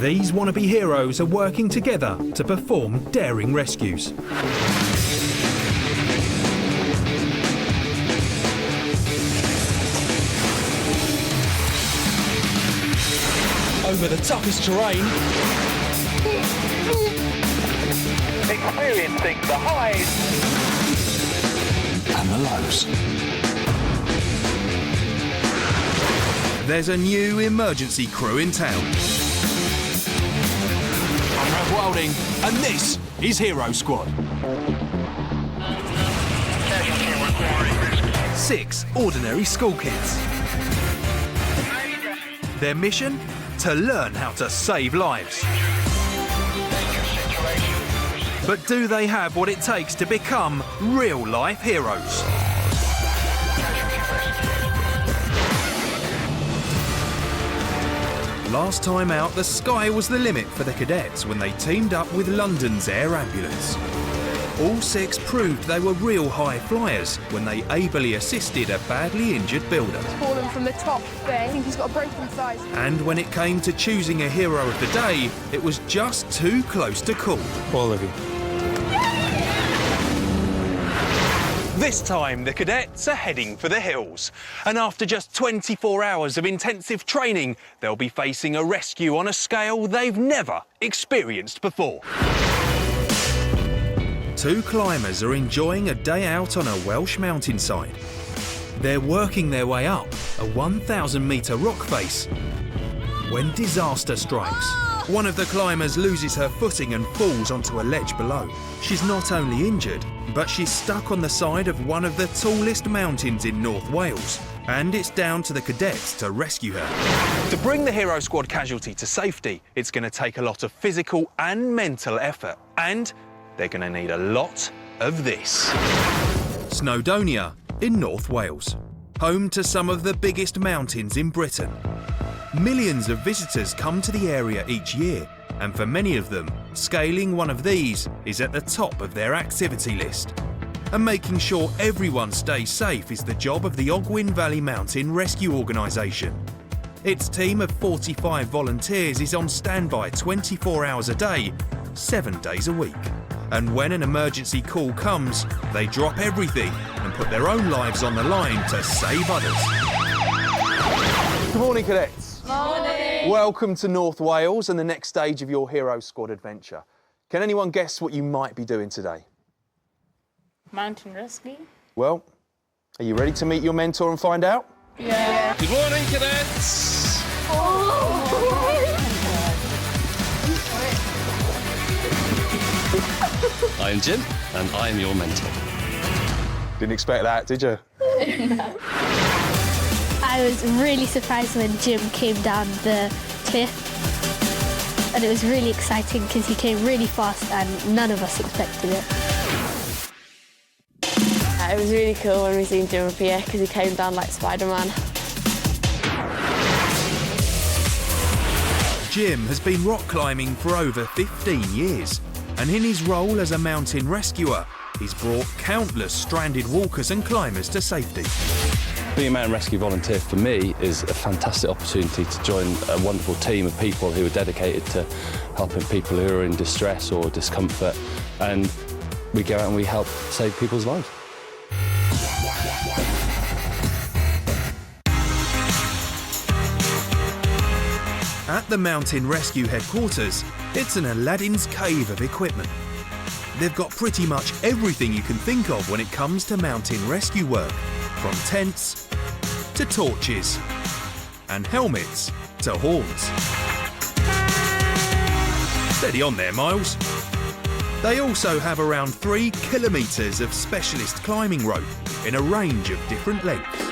These wannabe heroes are working together to perform daring rescues. Over the toughest terrain. Experiencing the highs And the lows. There's a new emergency crew in town. I'm Ralph Wilding, and this is Hero Squad. 6 ordinary school kids. Their mission? To learn how to save lives. But do they have what it takes to become real-life heroes? Last time out, the sky was the limit for the cadets when they teamed up with London's air ambulance. All 6 proved they were real high flyers when they ably assisted a badly injured builder. Fallen from the top there. I think he's got a broken thigh. And when it came to choosing a hero of the day, it was just too close to call. All of you. This time, the cadets are heading for the hills. And after just 24 hours of intensive training, they'll be facing a rescue on a scale they've never experienced before. 2 climbers are enjoying a day out on a Welsh mountainside. They're working their way up a 1,000-metre rock face when disaster strikes. One of the climbers loses her footing and falls onto a ledge below. She's not only injured, but she's stuck on the side of one of the tallest mountains in North Wales. And it's down to the cadets to rescue her. To bring the Hero Squad casualty to safety, it's going to take a lot of physical and mental effort. And they're going to need a lot of this. Snowdonia in North Wales, home to some of the biggest mountains in Britain. Millions of visitors come to the area each year, and for many of them, scaling one of these is at the top of their activity list. And making sure everyone stays safe is the job of the Ogwen Valley Mountain Rescue Organisation. Its team of 45 volunteers is on standby 24 hours a day, 7 days a week. And when an emergency call comes, they drop everything and put their own lives on the line to save others. Good morning, cadets. Morning. Welcome to North Wales and the next stage of your Hero Squad adventure. Can anyone guess what you might be doing today? Mountain rescue? Well, are you ready to meet your mentor and find out? Yeah. Good morning, cadets. I am Jim, and I am your mentor. Didn't expect that, did you? I was really surprised when Jim came down the cliff, and it was really exciting because he came really fast and none of us expected it. It was really cool when we seen Jim up here because he came down like Spider-Man. Jim has been rock climbing for over 15 years, and in his role as a mountain rescuer, he's brought countless stranded walkers and climbers to safety. Being a mountain rescue volunteer for me is a fantastic opportunity to join a wonderful team of people who are dedicated to helping people who are in distress or discomfort, and we go out and we help save people's lives. At the Mountain Rescue headquarters, it's an Aladdin's cave of equipment. They've got pretty much everything you can think of when it comes to mountain rescue work, from tents to torches and helmets to horns. Steady on there, Miles. They also have around 3 kilometres of specialist climbing rope in a range of different lengths.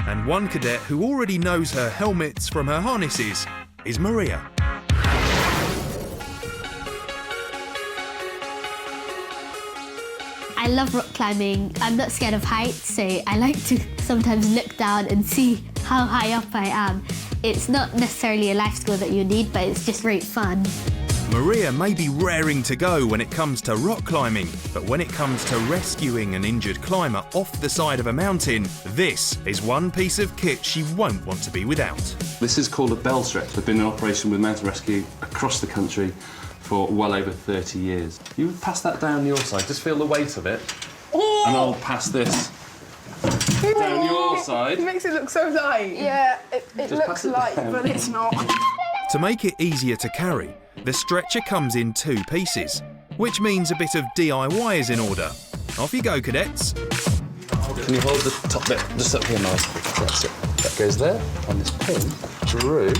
And one cadet who already knows her helmets from her harnesses is Maria. I love rock climbing. I'm not scared of heights, so I like to sometimes look down and see how high up I am. It's not necessarily a life skill that you need, but it's just great fun. Maria may be raring to go when it comes to rock climbing, but when it comes to rescuing an injured climber off the side of a mountain, this is one piece of kit she won't want to be without. This is called a bell stretch. They've been in operation with mountain rescue across the country for well over 30 years. You pass that down your side, just feel the weight of it, and I'll pass this down your side. It makes it look so light. Yeah, it pass looks it light, down. but it's not. To make it easier to carry, the stretcher comes in 2 pieces, which means a bit of DIY is in order. Off you go, cadets. Can you hold the top bit just up here, nice? That's it. That goes there, on this pin, through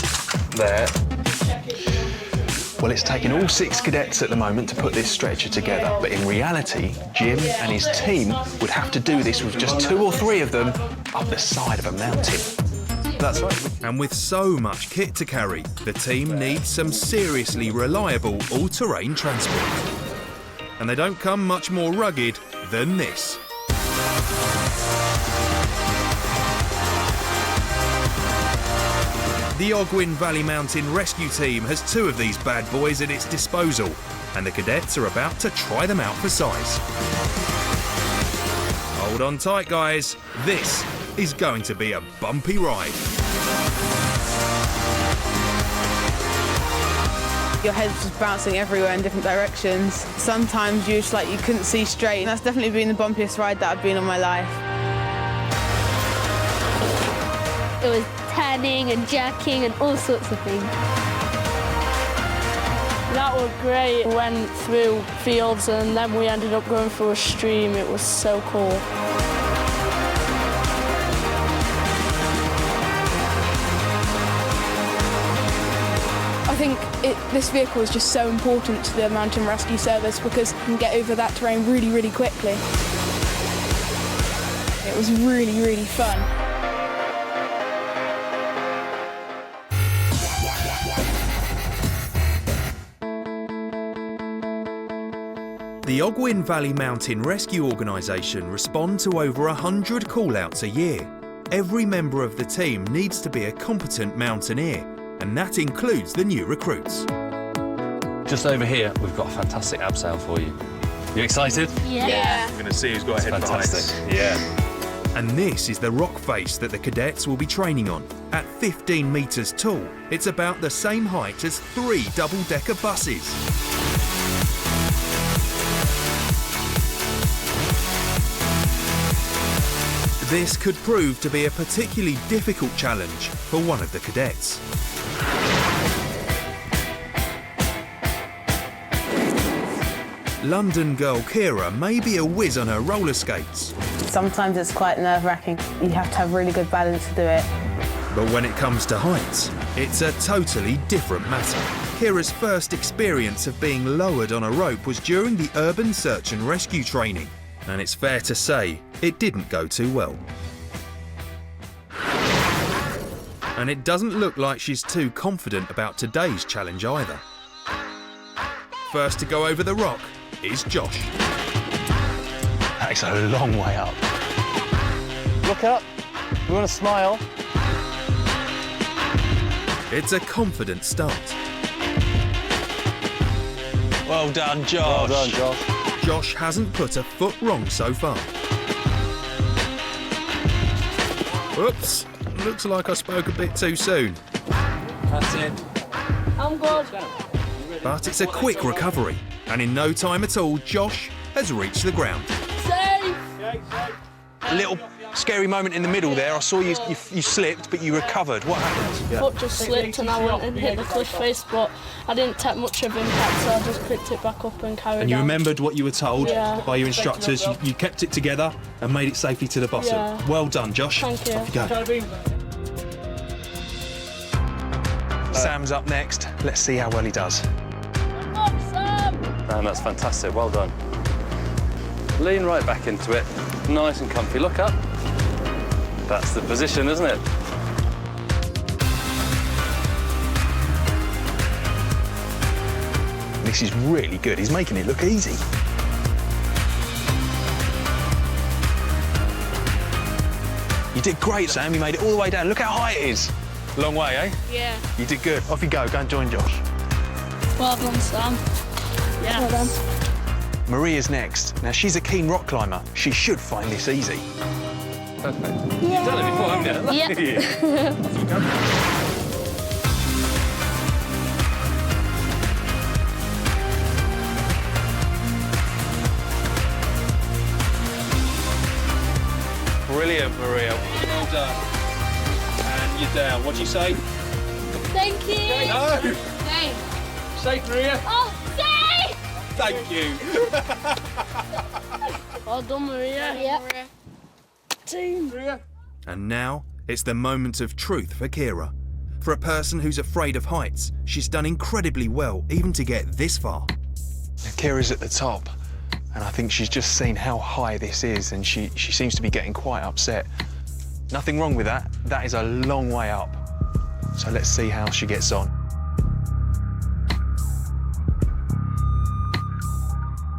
there. Well, it's taken all 6 cadets at the moment to put this stretcher together, but in reality, Jim and his team would have to do this with just 2 or 3 of them up the side of a mountain. That's right. And with so much kit to carry, the team needs some seriously reliable all-terrain transport. And they don't come much more rugged than this. The Ogwen Valley Mountain Rescue Team has 2 of these bad boys at its disposal, and the cadets are about to try them out for size. Hold on tight, guys. This is going to be a bumpy ride. Your head's just bouncing everywhere in different directions. Sometimes you just you couldn't see straight. And that's definitely been the bumpiest ride that I've been on my life. It was turning and jerking and all sorts of things. That was great. We went through fields and then we ended up going through a stream. It was so cool. I think this vehicle is just so important to the mountain rescue service because you can get over that terrain really, really quickly. It was really, really fun. The Ogwen Valley Mountain Rescue Organisation respond to over 100 call-outs a year. Every member of the team needs to be a competent mountaineer, and that includes the new recruits. Just over here, we've got a fantastic abseil for you. You excited? Yeah. We're going to see who's got a head Fantastic. Yeah. And this is the rock face that the cadets will be training on. At 15 metres tall, it's about the same height as 3 double-decker buses. This could prove to be a particularly difficult challenge for one of the cadets. London girl Kira may be a whiz on her roller skates, Sometimes it's quite nerve-wracking. You have to have really good balance to do it. but when it comes to heights, it's a totally different matter. Kira's first experience of being lowered on a rope was during the urban search and rescue training, and it's fair to say it didn't go too well. And it doesn't look like she's too confident about today's challenge either. First to go over the rock is Josh. That's a long way up. Look up. We want to smile. It's a confident start. Well done, Josh. Well done, Josh. Josh hasn't put a foot wrong so far. Oops, looks like I spoke a bit too soon. That's it. I'm good. But it's a quick recovery, and in no time at all, Josh has reached the ground. Safe! A little scary moment in the middle there. I saw you slipped, but you recovered. What happened? Foot just slipped and I went and hit the cliff face, but I didn't take much of impact, so I just picked it back up and carried And you on. remembered what you were told Yeah. by your instructors. You kept it together and made it safely to the bottom. Yeah. Well done, Josh. Thank you. Off you go. Sam's up next. Let's see how well he does. Man, that's fantastic. Well done. Lean right back into it. Nice and comfy. Look up. That's the position, isn't it? This is really good. He's making it look easy. You did great, Sam. You made it all the way down. Look how high it is. Long way, eh? Yeah. You did good. Off you go. Go and join Josh. Well done, Sam. Yes. Well done. Maria's next. Now, she's a keen rock climber. She should find this easy. Perfect. You've done it before, haven't you? Yep. Brilliant, Maria. Well done. And you're down. What'd you say? Thank you. No! Safe. Safe, Maria. Oh, safe! Thank you. Well done, Maria. Yep. Team. And now it's the moment of truth for Kira. For a person who's afraid of heights, she's done incredibly well even to get this far. Now, Kira's at the top, and I think she's just seen how high this is, and she seems to be getting quite upset. Nothing wrong with that. That is a long way up. So let's see how she gets on.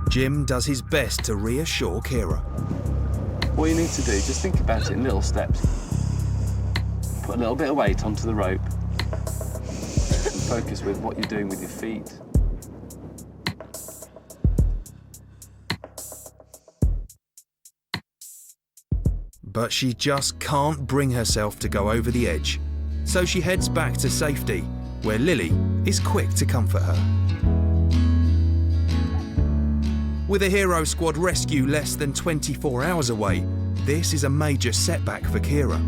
Jim does his best to reassure Kira. What you need to do, just think about it in little steps. Put a little bit of weight onto the rope and focus with what you're doing with your feet. But she just can't bring herself to go over the edge. So she heads back to safety, where Lily is quick to comfort her. With a Hero Squad rescue less than 24 hours away, this is a major setback for Kira.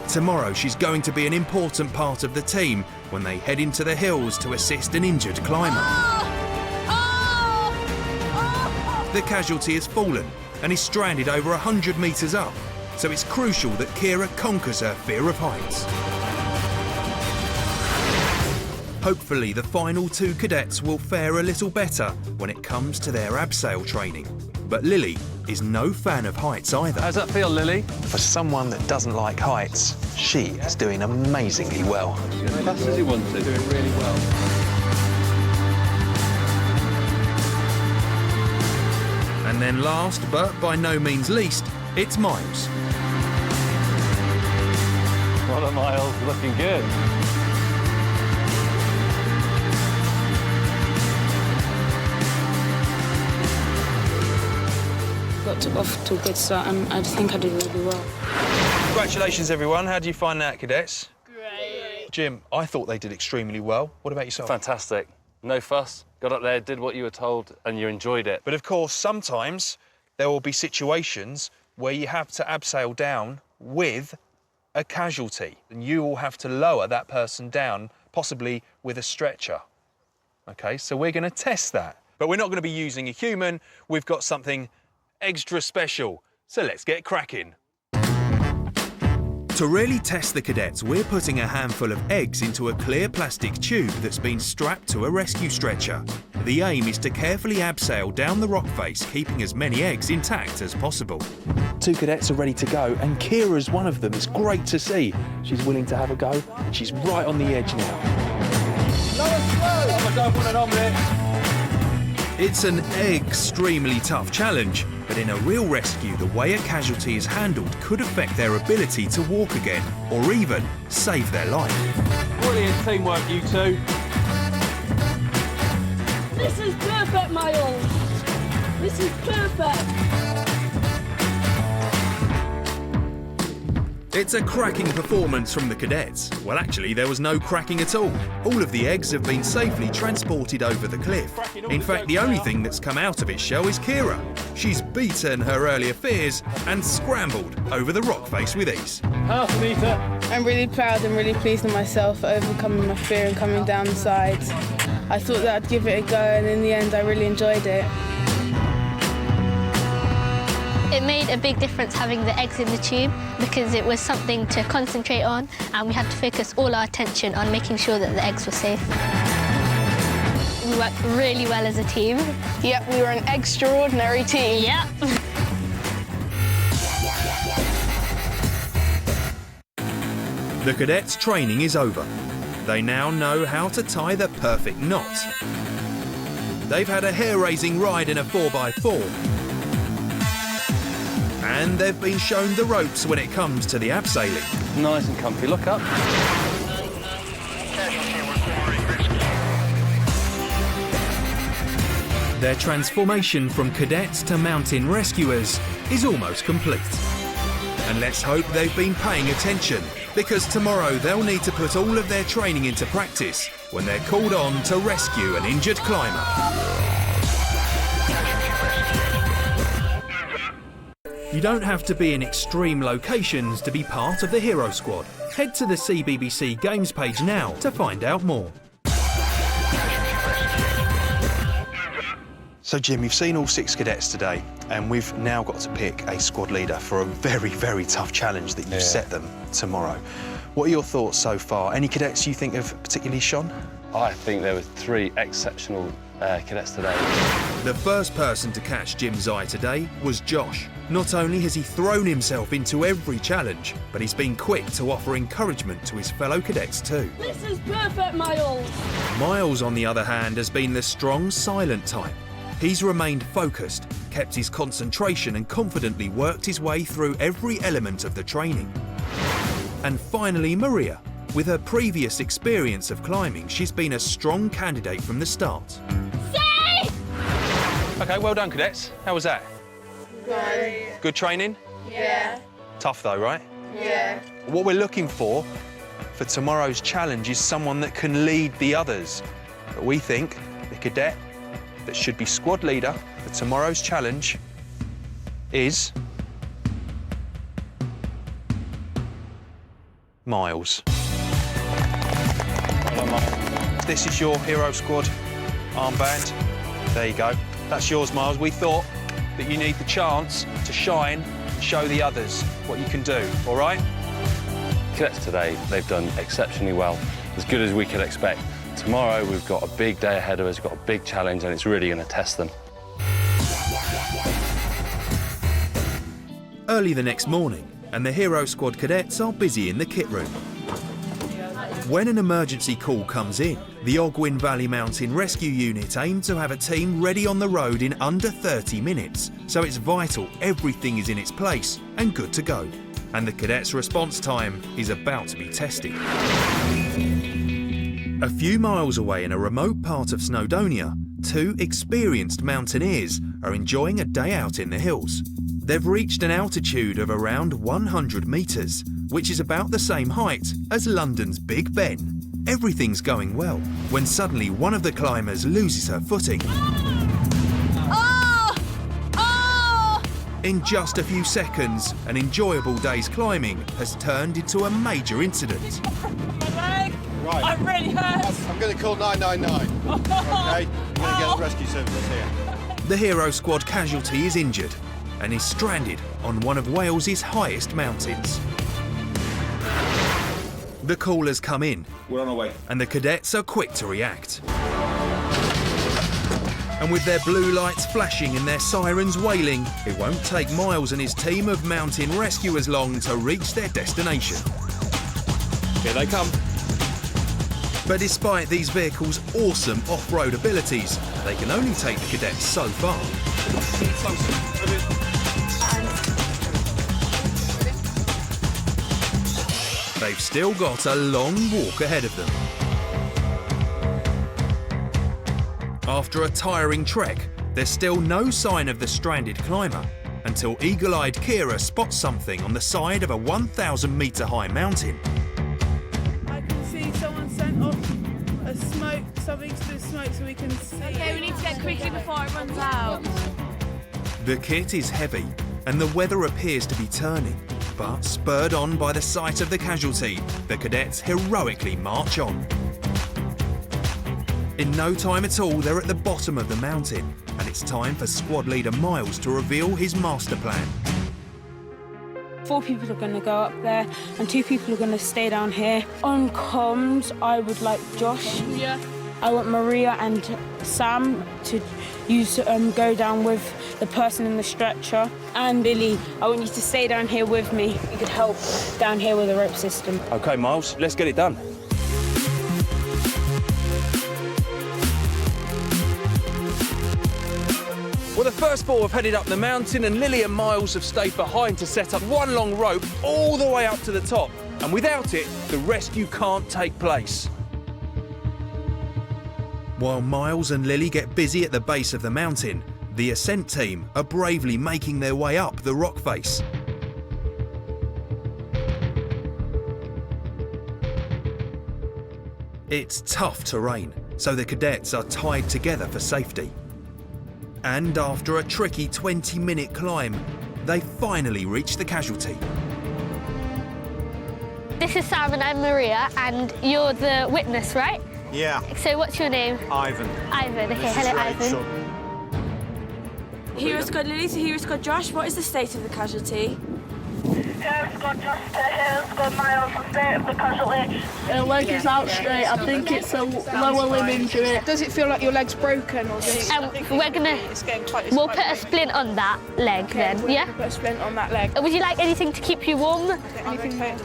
Tomorrow she's going to be an important part of the team when they head into the hills to assist an injured climber. The casualty has fallen and is stranded over 100 metres up, so it's crucial that Kira conquers her fear of heights. Hopefully the final two cadets will fare a little better when it comes to their abseil training. But Lily is no fan of heights either. How's that feel, Lily? For someone that doesn't like heights, she is doing amazingly well. As fast as you want to. Doing really well. And then last, but by no means least, it's Miles. Well done, Miles. Looking good. Got off to a good start, and I think I did really well. Congratulations, everyone. How do you find that, cadets? Great. Jim, I thought they did extremely well. What about yourself? Fantastic. No fuss. Got up there, did what you were told, and you enjoyed it. But of course, sometimes there will be situations where you have to abseil down with a casualty, and you will have to lower that person down, possibly with a stretcher. OK, so we're going to test that. But we're not going to be using a human. We've got something extra special. So let's get cracking. To really test the cadets, we're putting a handful of eggs into a clear plastic tube that's been strapped to a rescue stretcher. The aim is to carefully abseil down the rock face, keeping as many eggs intact as possible. Two cadets are ready to go, and Kira's one of them. It's great to see. She's willing to have a go, and she's right on the edge now. I don't want an omelette. It's an extremely tough challenge, but in a real rescue, the way a casualty is handled could affect their ability to walk again, or even save their life. Brilliant teamwork, you two. This is perfect, Miles. This is perfect. It's a cracking performance from the cadets. Well, actually, there was no cracking at all. All of the eggs have been safely transported over the cliff. In fact, the only thing that's come out of its shell is Kira. She's beaten her earlier fears and scrambled over the rock face with ease. House, Anita. I'm really proud and really pleased with myself for overcoming my fear and coming down the sides. I thought that I'd give it a go, and in the end I really enjoyed it. It made a big difference having the eggs in the tube because it was something to concentrate on, and we had to focus all our attention on making sure that the eggs were safe. We worked really well as a team. Yep, we were an extraordinary team. Yep. The cadets' training is over. They now know how to tie the perfect knot. They've had a hair-raising ride in a 4x4. And they've been shown the ropes when it comes to the abseiling. Nice and comfy. Look up. Casualty requiring rescue. Their transformation from cadets to mountain rescuers is almost complete. And let's hope they've been paying attention, because tomorrow they'll need to put all of their training into practice when they're called on to rescue an injured climber. You don't have to be in extreme locations to be part of the Hero Squad. Head to the CBBC Games page now to find out more. So Jim, you've seen all 6 cadets today, and we've now got to pick a squad leader for a very, very tough challenge that you've set them tomorrow. What are your thoughts so far? Any cadets you think have particularly shone? I think there were 3 exceptional cadets today. The first person to catch Jim's eye today was Josh. Not only has he thrown himself into every challenge, but he's been quick to offer encouragement to his fellow cadets too. This is perfect, Miles. Miles, on the other hand, has been the strong, silent type. He's remained focused, kept his concentration and confidently worked his way through every element of the training. And finally, Maria. With her previous experience of climbing, she's been a strong candidate from the start. OK, well done, cadets. How was that? Great. Good training? Yeah. Tough though, right? Yeah. What we're looking for tomorrow's challenge is someone that can lead the others. But we think the cadet that should be squad leader for tomorrow's challenge is Miles. Well done, Miles. This is your Hero Squad armband. There you go. That's yours, Miles. We thought that you need the chance to shine and show the others what you can do, all right? Cadets today, they've done exceptionally well, as good as we could expect. Tomorrow, we've got a big day ahead of us, we've got a big challenge, and it's really going to test them. Early the next morning, and the Hero Squad cadets are busy in the kit room. When an emergency call comes in, the Ogwyn Valley Mountain Rescue Unit aim to have a team ready on the road in under 30 minutes, so it's vital everything is in its place and good to go. And the cadets' response time is about to be tested. A few miles away in a remote part of Snowdonia, 2 experienced mountaineers are enjoying a day out in the hills. They've reached an altitude of around 100 metres, which is about the same height as London's Big Ben. Everything's going well, when suddenly one of the climbers loses her footing. Oh! Oh! In just a few seconds, an enjoyable day's climbing has turned into a major incident. My leg! Right. I'm really hurt! I'm going to call 999. OK? I'm going to get the rescue services here. The Hero Squad casualty is injured and is stranded on one of Wales's highest mountains. The call has come in. We're on our way. And the cadets are quick to react. And with their blue lights flashing and their sirens wailing, it won't take Miles and his team of mountain rescuers long to reach their destination. Here they come. But despite these vehicles' awesome off-road abilities, they can only take the cadets so far. They've still got a long walk ahead of them. After a tiring trek, there's still no sign of the stranded climber until eagle-eyed Kira spots something on the side of a 1,000-metre high mountain. I can see someone sent off a smoke, something to do with smoke so we can see. Okay, we need to get quickly before it runs out. The kit is heavy and the weather appears to be turning, but spurred on by the sight of the casualty, the cadets heroically march on. In no time at all, they're at the bottom of the mountain, and it's time for squad leader Miles to reveal his master plan. 4 people are going to go up there and 2 people are going to stay down here. On comms, I would like Josh. Yeah. I want Maria and Sam to go down with the person in the stretcher. And Billy, I want you to stay down here with me. You could help down here with the rope system. OK, Miles, let's get it done. Well, the first 4 have headed up the mountain and Lily and Miles have stayed behind to set up one long rope all the way up to the top. And without it, the rescue can't take place. While Miles and Lily get busy at the base of the mountain, the ascent team are bravely making their way up the rock face. It's tough terrain, so the cadets are tied together for safety. And after a tricky 20-minute climb, they finally reach the casualty. This is Sam and I'm Maria, and you're the witness, right? Yeah. So what's your name? Ivan. Ivan, okay, hello Ivan. Hero Squad Lily to Hero Squad Josh, what is the state of the casualty? Hero Squad Josh to Hero Squad Miles, the state of the casualty. Her leg is out straight. I think it's a lower limb injury. Does it feel like your leg's broken or We'll put a splint on that leg then, yeah? Put a splint on that leg. Would you like anything to keep you warm? Anything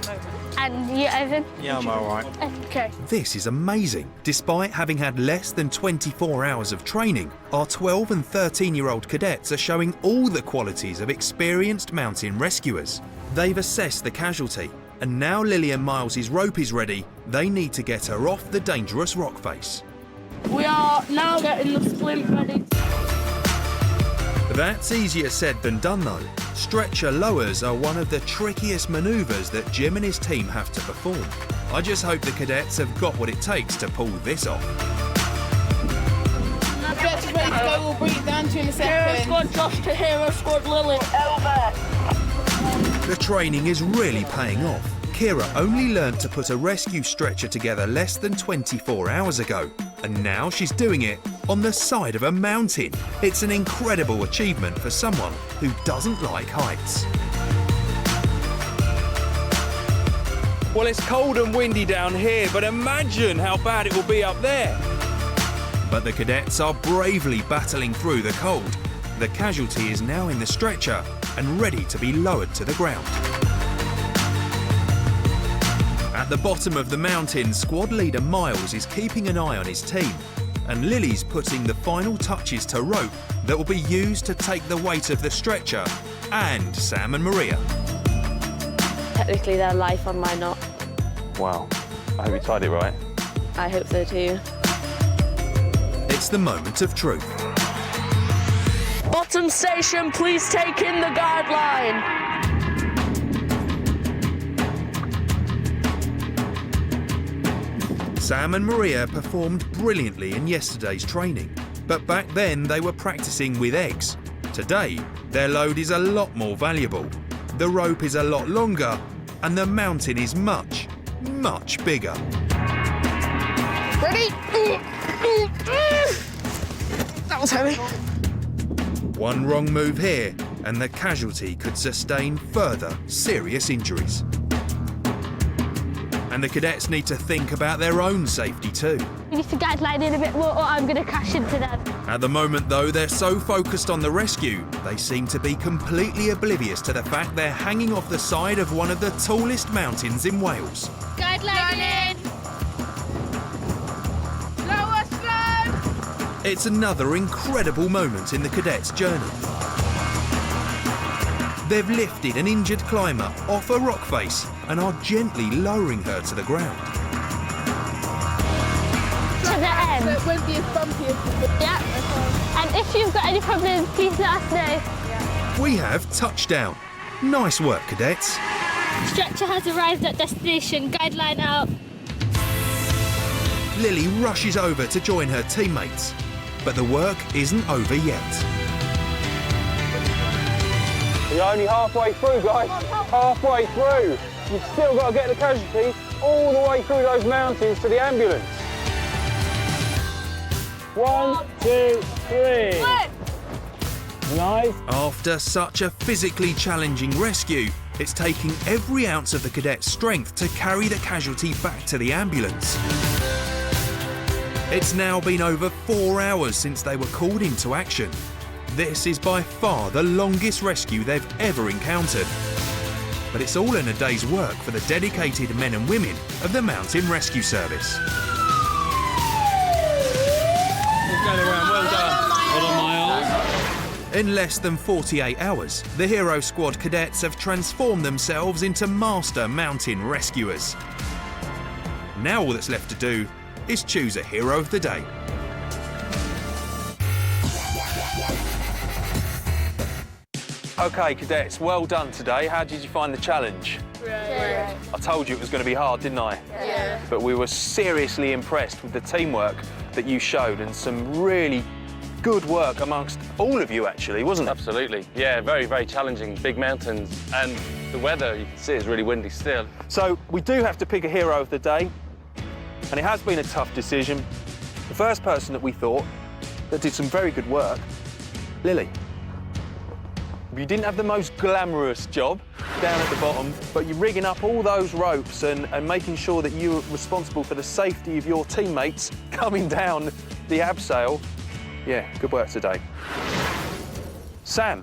And you, Ivan? Yeah, I'm all right. Okay. This is amazing. Despite having had less than 24 hours of training, our 12 and 13-year-old cadets are showing all the qualities of experienced mountain rescuers. They've assessed the casualty, and now Lily and Miles' rope is ready. They need to get her off the dangerous rock face. We are now getting the splint ready. That's easier said than done though. Stretcher lowers are one of the trickiest manoeuvres that Jim and his team have to perform. I just hope the cadets have got what it takes to pull this off. Stretcher's ready to go, we'll bring it down to you in a second. Hero Squad Josh to Hero Squad Lily. Over. The training is really paying off. Kira only learned to put a rescue stretcher together less than 24 hours ago, and now she's doing it on the side of a mountain. It's an incredible achievement for someone who doesn't like heights. Well, it's cold and windy down here, but imagine how bad it will be up there. But the cadets are bravely battling through the cold. The casualty is now in the stretcher and ready to be lowered to the ground. At the bottom of the mountain, squad leader Miles is keeping an eye on his team, and Lily's putting the final touches to rope that will be used to take the weight of the stretcher and Sam and Maria. Technically their life on mine not. Wow. I hope you tied it right. I hope so too. It's the moment of truth. Bottom station, please take in the guideline. Sam and Maria performed brilliantly in yesterday's training, but back then they were practicing with eggs. Today, their load is a lot more valuable. The rope is a lot longer, and the mountain is much, much bigger. Ready? That was heavy. One wrong move here, and the casualty could sustain further serious injuries. And the cadets need to think about their own safety too. You need to guideline in a bit more or I'm going to crash into them. At the moment though, they're so focused on the rescue, they seem to be completely oblivious to the fact they're hanging off the side of one of the tallest mountains in Wales. Guideline in! Lower, slow! It's another incredible moment in the cadets' journey. They've lifted an injured climber off a rock face and are gently lowering her to the ground. To the end. So it won't be as bumpy as... Yeah. And if you've got any problems, please let us know. We have touchdown. Nice work, cadets. Stretcher has arrived at destination. Guideline out. Lily rushes over to join her teammates, but the work isn't over yet. You're only halfway through, guys. Halfway through. You've still got to get the casualty all the way through those mountains to the ambulance. 1, 2, 3. Nice. After such a physically challenging rescue, it's taking every ounce of the cadets' strength to carry the casualty back to the ambulance. It's now been over 4 hours since they were called into action. This is by far the longest rescue they've ever encountered. But it's all in a day's work for the dedicated men and women of the Mountain Rescue Service. Well done. Well done, Miles. In less than 48 hours, the Hero Squad cadets have transformed themselves into master mountain rescuers. Now all that's left to do is choose a hero of the day. OK, cadets, well done today. How did you find the challenge? Great. I told you it was going to be hard, didn't I? Yeah. But we were seriously impressed with the teamwork that you showed and some really good work amongst all of you, actually, wasn't it? Absolutely. Yeah, very, very challenging. Big mountains. And the weather, you can see, is really windy still. So we do have to pick a hero of the day, and it has been a tough decision. The first person that we thought that did some very good work, Lily. You didn't have the most glamorous job down at the bottom, but you're rigging up all those ropes and making sure that you're responsible for the safety of your teammates coming down the abseil. Yeah, good work today. Sam,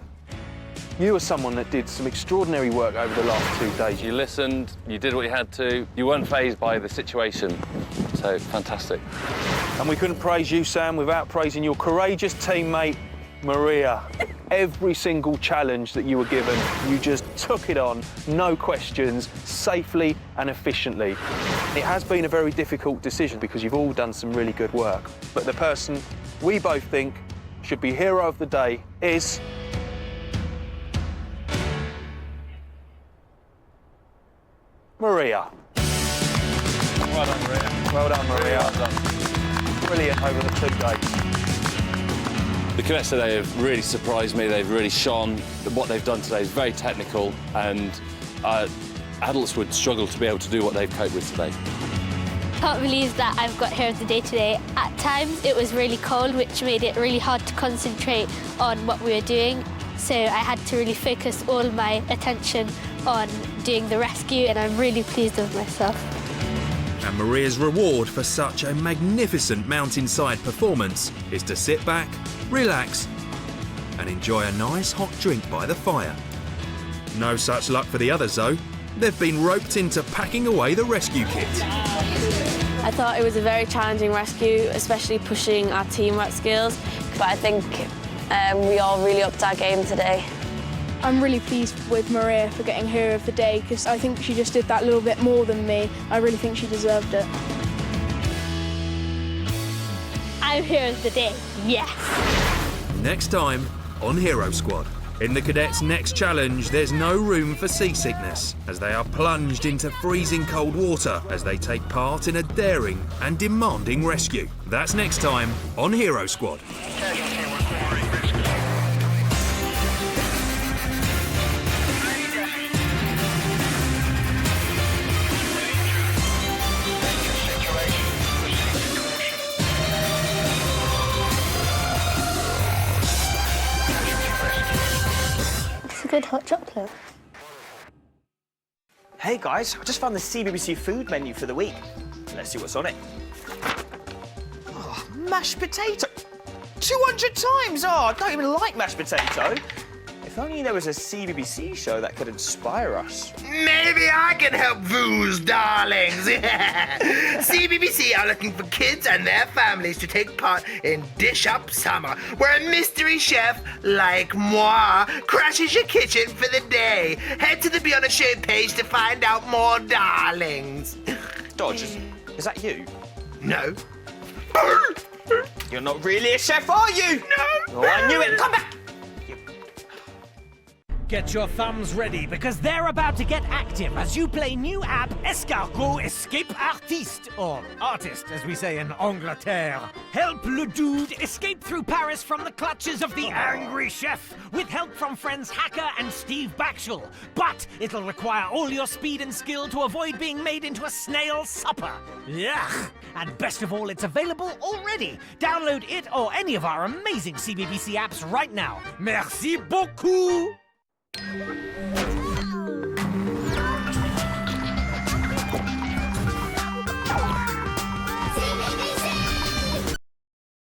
you were someone that did some extraordinary work over the last 2 days. You listened, you did what you had to, you weren't fazed by the situation. So, fantastic. And we couldn't praise you, Sam, without praising your courageous teammate, Maria. Every single challenge that you were given, you just took it on, no questions, safely and efficiently. It has been a very difficult decision because you've all done some really good work. But the person we both think should be hero of the day is... Maria. Well done, Maria. Well done, Maria. Well done. Brilliant over the 2 days. The cadets today have really surprised me. They've really shone. What they've done today is very technical, and adults would struggle to be able to do what they've coped with today. Can't believe that I've got Hero of the Day today. At times it was really cold, which made it really hard to concentrate on what we were doing. So I had to really focus all my attention on doing the rescue, and I'm really pleased with myself. And Maria's reward for such a magnificent mountainside performance is to sit back, relax, and enjoy a nice hot drink by the fire. No such luck for the others, though. They've been roped into packing away the rescue kit. I thought it was a very challenging rescue, especially pushing our teamwork skills. But I think we all really upped our game today. I'm really pleased with Maria for getting Hero of the Day because I think she just did that little bit more than me. I really think she deserved it. I'm Hero of the Day, yes! Next time on Hero Squad. In the cadets' next challenge, there's no room for seasickness, as they are plunged into freezing cold water as they take part in a daring and demanding rescue. That's next time on Hero Squad. Good hot chocolate. Hey guys, I just found the CBBC food menu for the week. Let's see what's on it. Oh, mashed potato. 200 times! Oh, I don't even like mashed potato. If only there was a CBBC show that could inspire us. Maybe I can help those darlings. CBBC are looking for kids and their families to take part in Dish Up Summer, where a mystery chef like moi crashes your kitchen for the day. Head to the Beyond a Show page to find out more, darlings. Dodge, is that you? No. You're not really a chef, are you? No. Oh, I knew it. Come back. Get your thumbs ready, because they're about to get active as you play new app Escargot Escape Artiste, or Artist, as we say in Angleterre. Help le dude escape through Paris from the clutches of the angry chef, with help from friends Hacker and Steve Backshall. But it'll require all your speed and skill to avoid being made into a snail supper. Yuck! And best of all, it's available already. Download it or any of our amazing CBBC apps right now. Merci beaucoup!